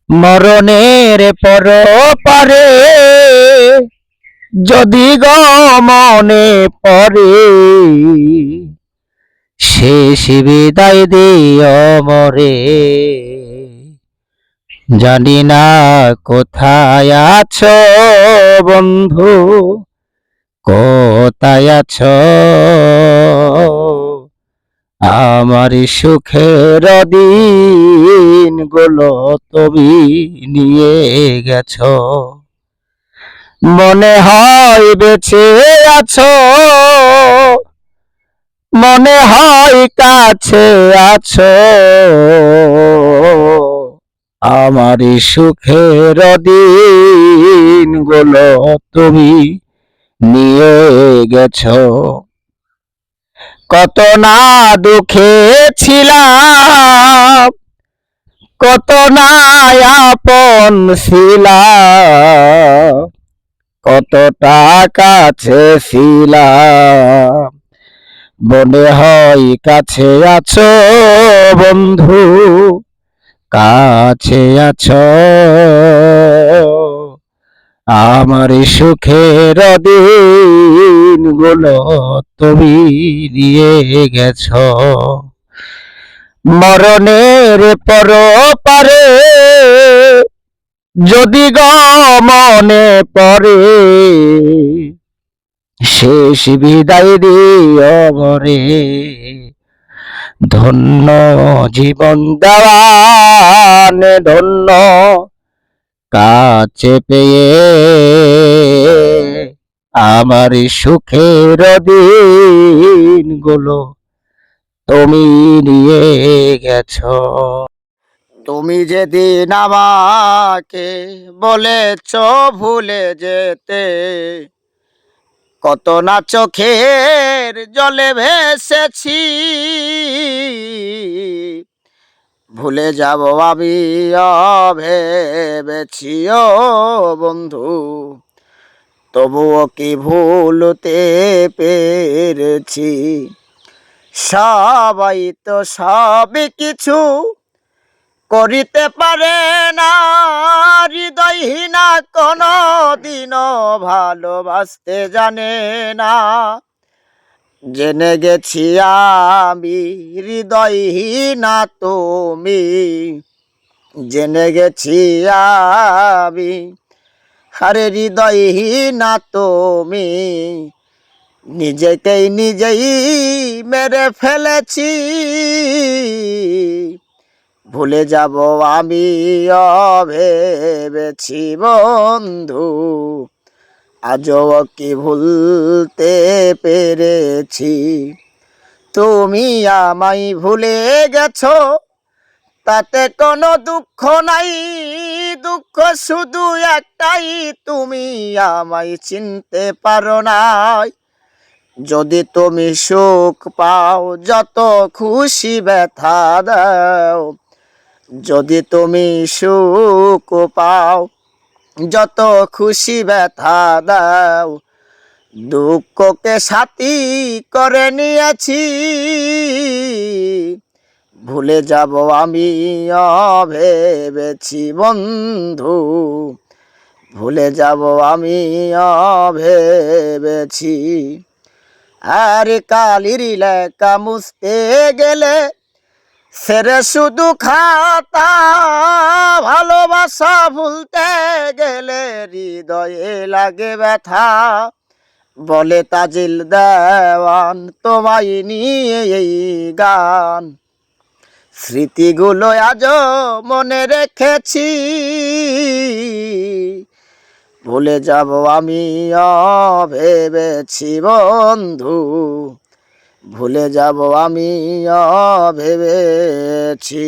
মরণের পর পারে যদি গো মনে পড়ে, শেষ বিদায় দিও মরে। জানি না কোথায় আছো বন্ধু, কোথায় আছো? আমার সুখের দিন গুলো তুমি নিয়ে গেছো। মনে হয় বেঁচে আছো, মনে হয় কাছে আছো, আমার সুখের দিন গুলো তুমি নিয়ে গেছো। কত না দুঃখে ছিলাম, কত না আপন ছিলাম, কতটা কাছে ছিলাম। মনে হয় কাছে আছো বন্ধু, কাছে আছো, আমার সুখের দিন গুলো তুমি নিয়ে গেছো। মরণের পর পারে যদি গো মনে পড়ে, শেষ বিদায় দিও মরে। ধন্য জীবন দেওয়ান ধন্য, কাছে পেয়ে আমার সুখের দিন গুলো তুমি নিয়ে গেছো। তুমি যেদিন আমাকে বলেছ ভুলে যেতে, কত না চোখের জলে ভেসেছি। ভুলে যাব আমি ভেবেছি ও বন্ধু, তবুও কি ভুলতে পেরেছি। সবাই তো সবই কিছু করিতে পারে না, হৃদয়হীনা কোনো দিনও ভালোবাসতে জানে না। জেনে গেছি আমি হৃদয়হীনা তুমি, জেনে গেছি আমি আরে হৃদয়হীনা তুমি। নিজেকেই নিজেই মেরে ফেলেছি, ভুলে যাব আমি ভেবেছি বন্ধু, আজও কি ভুলতে পেরেছি। তুমি আমায় ভুলে গেছো, তাতে কোনো দুঃখ নাই, দুঃখ শুধু একটাই, তুমি আমায় চিনতে পারো নাই। যদি তুমি সুখ পাও যত খুশি ব্যথা দাও, যদি তুমি সুখ পাও যত খুশি ব্যথা দাও, দুঃখকে সাথী করে নিয়েছি। ভুলে যাব আমি ভেবেছি বন্ধু, ভুলে যাব আমি ভেবেছি। আর কালির লেখা মুছতে গেলে সেরে শুধু খাতা, ভালোবাসা ভুলতে গেলে হৃদয়ে লাগে ব্যথা। বলে তাজিল দেওয়ান তোমায় নিয়ে এই গান, স্মৃতিগুলো আজও মনে রেখেছি। ভুলে যাব আমি ভেবেছি বন্ধু, ভুলে যাব আমি ভেবেছি।